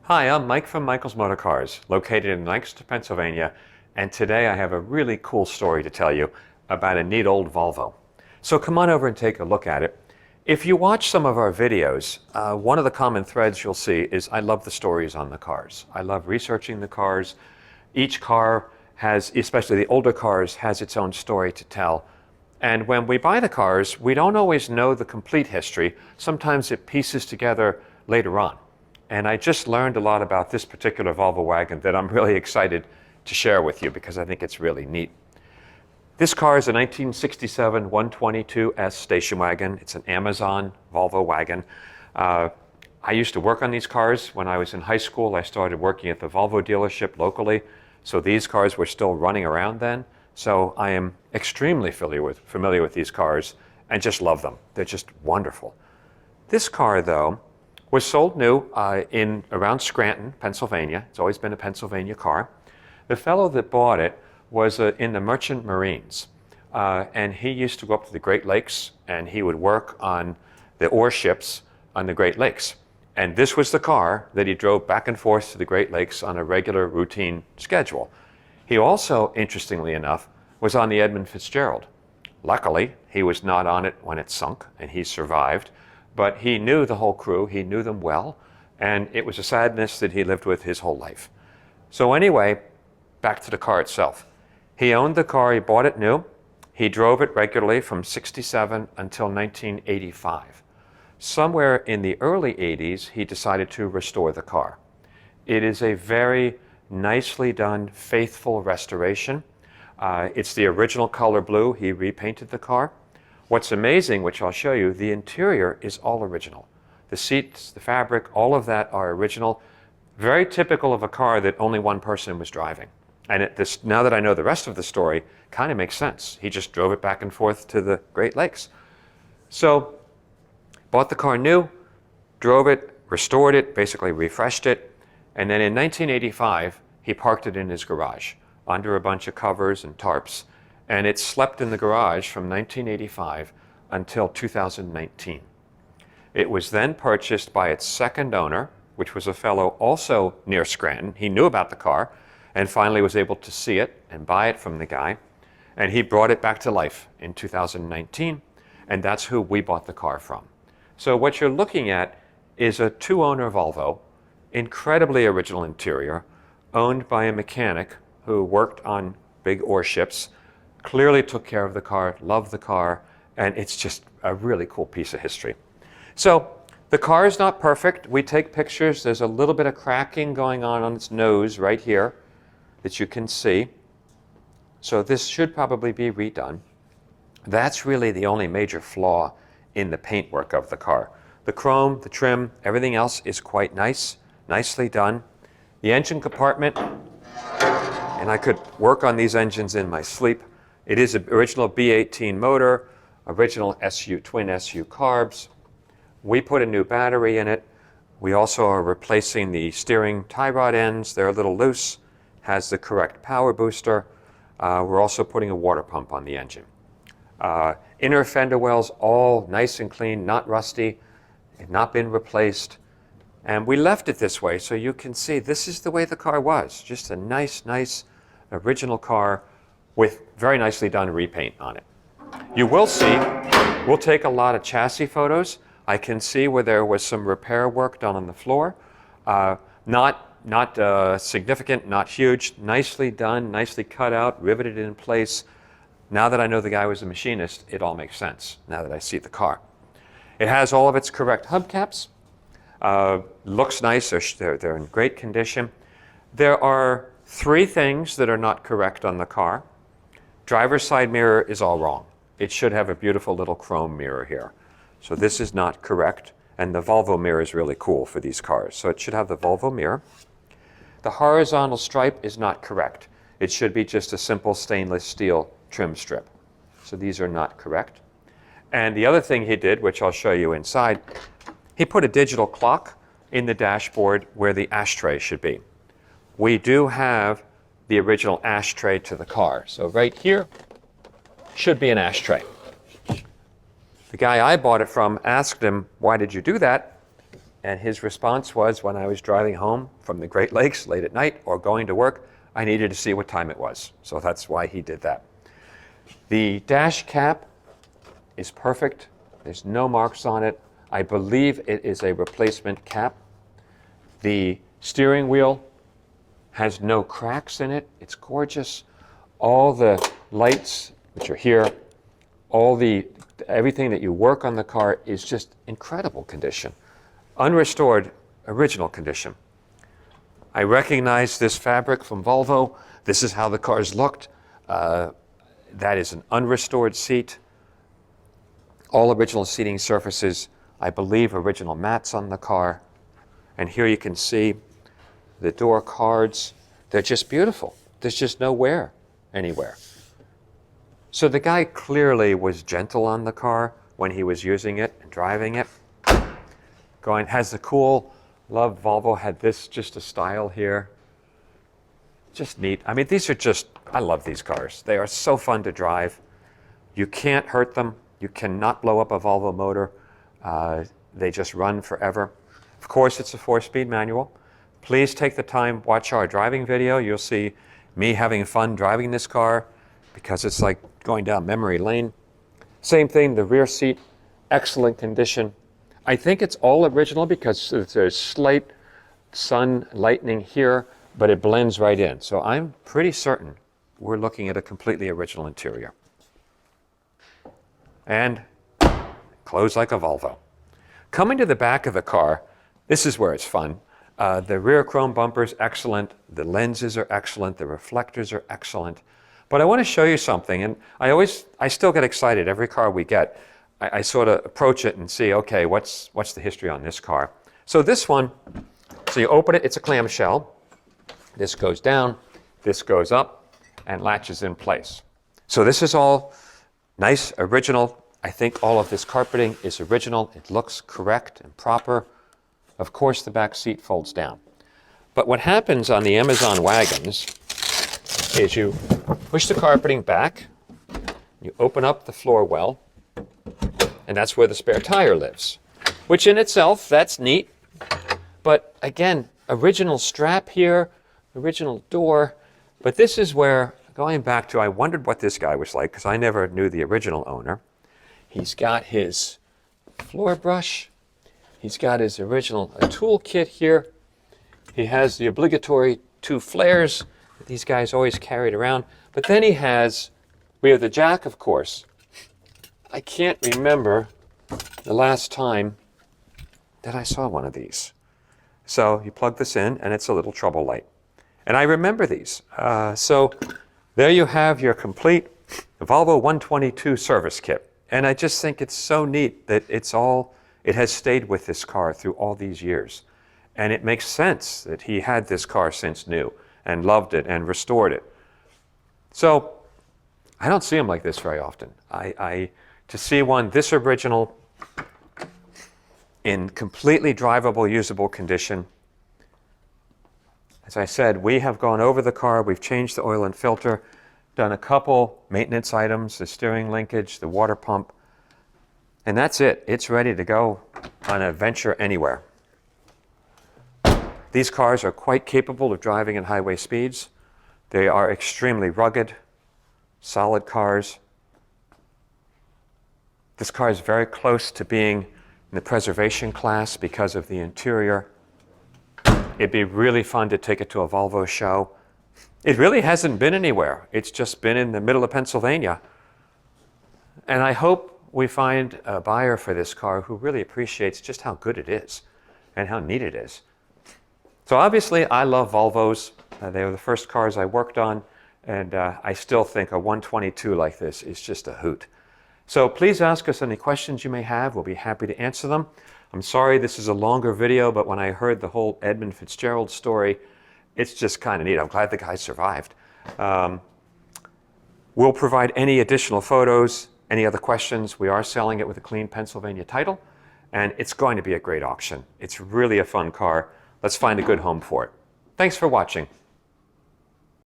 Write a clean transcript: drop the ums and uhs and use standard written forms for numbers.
Hi, I'm Mike from Michael's Motor Cars, located in Lancaster, Pennsylvania, and today I have a really cool story to tell you about a neat old Volvo. So come on over and take a look at it. If you watch some of our videos, one of the common threads you'll see is I love the stories on the cars. I love researching the cars. Each car has, especially the older cars, has its own story to tell. And when we buy the cars, we don't always know the complete history. Sometimes it pieces together later on. And I just learned a lot about this particular Volvo wagon that I'm really excited to share with you because I think it's really neat. This car is a 1967 122S station wagon. It's an Amazon Volvo wagon. I used to work on these cars when I was in high school. I started working at the Volvo dealership locally, so these cars were still running around then. So I am extremely familiar with these cars and just love them. They're just wonderful. This car, though, was sold new in around Scranton, Pennsylvania. It's always been a Pennsylvania car. The fellow that bought it was in the Merchant Marines, and he used to go up to the Great Lakes and he would work on the ore ships on the Great Lakes. And this was the car that he drove back and forth to the Great Lakes on a regular routine schedule. He also, interestingly enough, was on the Edmund Fitzgerald. Luckily, he was not on it when it sunk and he survived. But he knew the whole crew, he knew them well, and it was a sadness that he lived with his whole life. So anyway, back to the car itself. He owned the car, he bought it new. He drove it regularly from '67 until 1985. Somewhere in the early '80s, he decided to restore the car. It is a very nicely done, faithful restoration. It's the original color blue. He repainted the car. What's amazing, which I'll show you, the interior is all original. The seats, the fabric, all of that are original. Very typical of a car that only one person was driving. And now that I know the rest of the story, kind of makes sense. He just drove it back and forth to the Great Lakes. So, bought the car new, drove it, restored it, basically refreshed it, and then in 1985, he parked it in his garage under a bunch of covers and tarps. And it slept in the garage from 1985 until 2019. It was then purchased by its second owner, which was a fellow also near Scranton. He knew about the car and finally was able to see it and buy it from the guy. And he brought it back to life in 2019, and that's who we bought the car from. So what you're looking at is a two-owner Volvo, incredibly original interior, owned by a mechanic who worked on big ore ships, clearly took care of the car, loved the car, and it's just a really cool piece of history. So the car is not perfect. We take pictures. There's a little bit of cracking going on its nose right here that you can see. So this should probably be redone. That's really the only major flaw in the paintwork of the car. The chrome, the trim, everything else is quite nice, nicely done. The engine compartment, and I could work on these engines in my sleep. It is an original B18 motor, original twin SU carbs. We put a new battery in it. We also are replacing the steering tie rod ends. They're a little loose, has the correct power booster. We're also putting a water pump on the engine. Inner fender wells, all nice and clean, not rusty, have not been replaced. And we left it this way so you can see this is the way the car was. Just a nice original car with very nicely done repaint on it. You will see, we'll take a lot of chassis photos. I can see where there was some repair work done on the floor. Not significant, not huge, nicely done, nicely cut out, riveted in place. Now that I know the guy was a machinist, it all makes sense now that I see the car. It has all of its correct hubcaps. Looks nice, they're in great condition. There are three things that are not correct on the car. Driver's side mirror is all wrong. It should have a beautiful little chrome mirror here. So this is not correct, and the Volvo mirror is really cool for these cars. So it should have the Volvo mirror. The horizontal stripe is not correct. It should be just a simple stainless steel trim strip. So these are not correct. And the other thing he did, which I'll show you inside, he put a digital clock in the dashboard where the ashtray should be. We do have the original ashtray to the car. So right here should be an ashtray. The guy I bought it from asked him, "Why did you do that?" And his response was, when I was driving home from the Great Lakes late at night or going to work, I needed to see what time it was. So that's why he did that. The dash cap is perfect. There's no marks on it. I believe it is a replacement cap. The steering wheel has no cracks in it. It's gorgeous. All the lights, which are here, everything that you work on the car is just incredible condition. Unrestored, original condition. I recognize this fabric from Volvo. This is how the cars looked. That is an unrestored seat. All original seating surfaces, I believe original mats on the car. And here you can see the door cards. They're just beautiful. There's just no wear anywhere. So the guy clearly was gentle on the car when he was using it and driving it. Has the cool, love Volvo had this, just a style here. Just neat. I mean, these are just, I love these cars. They are so fun to drive. You can't hurt them. You cannot blow up a Volvo motor. They just run forever. Of course, it's a 4-speed manual. Please take the time, watch our driving video. You'll see me having fun driving this car because it's like going down memory lane. Same thing, the rear seat, excellent condition. I think it's all original because there's slight sun lightning here, but it blends right in. So I'm pretty certain we're looking at a completely original interior. And closed like a Volvo. Coming to the back of the car, this is where it's fun. The rear chrome bumper's excellent. The lenses are excellent. The reflectors are excellent. But I want to show you something, and I still get excited every car we get. I sort of approach it and see, okay, what's the history on this car? So this one, so you open it, it's a clamshell. This goes down, this goes up, and latches in place. So this is all nice, original. I think all of this carpeting is original. It looks correct and proper. Of course, the back seat folds down. But what happens on the Amazon wagons is you push the carpeting back, you open up the floor well, and that's where the spare tire lives, which in itself, that's neat. But again, original strap here, original door. But this is where, going back to, I wondered what this guy was like because I never knew the original owner. He's got his floor brush. He's got his original toolkit here. He has the obligatory 2 flares that these guys always carried around. But then we have the jack, of course. I can't remember the last time that I saw one of these. So you plug this in, and it's a little trouble light. And I remember these. So there you have your complete Volvo 122 service kit. And I just think it's so neat that it has stayed with this car through all these years. And it makes sense that he had this car since new and loved it and restored it. So I don't see them like this very often. To see one this original in completely drivable, usable condition. As I said, we have gone over the car, we've changed the oil and filter, done a couple maintenance items, the steering linkage, the water pump, and that's it. It's ready to go on an adventure anywhere. These cars are quite capable of driving at highway speeds. They are extremely rugged, solid cars. This car is very close to being in the preservation class because of the interior. It'd be really fun to take it to a Volvo show. It really hasn't been anywhere. It's just been in the middle of Pennsylvania. And I hope we find a buyer for this car who really appreciates just how good it is and how neat it is. So obviously, I love Volvos. They were the first cars I worked on, and I still think a 122 like this is just a hoot. So please ask us any questions you may have. We'll be happy to answer them. I'm sorry this is a longer video, but when I heard the whole Edmund Fitzgerald story, it's just kind of neat. I'm glad the guy survived. We'll provide any additional photos, any other questions. We are selling it with a clean Pennsylvania title, and it's going to be a great auction. It's really a fun car. Let's find a good home for it. Thanks for watching.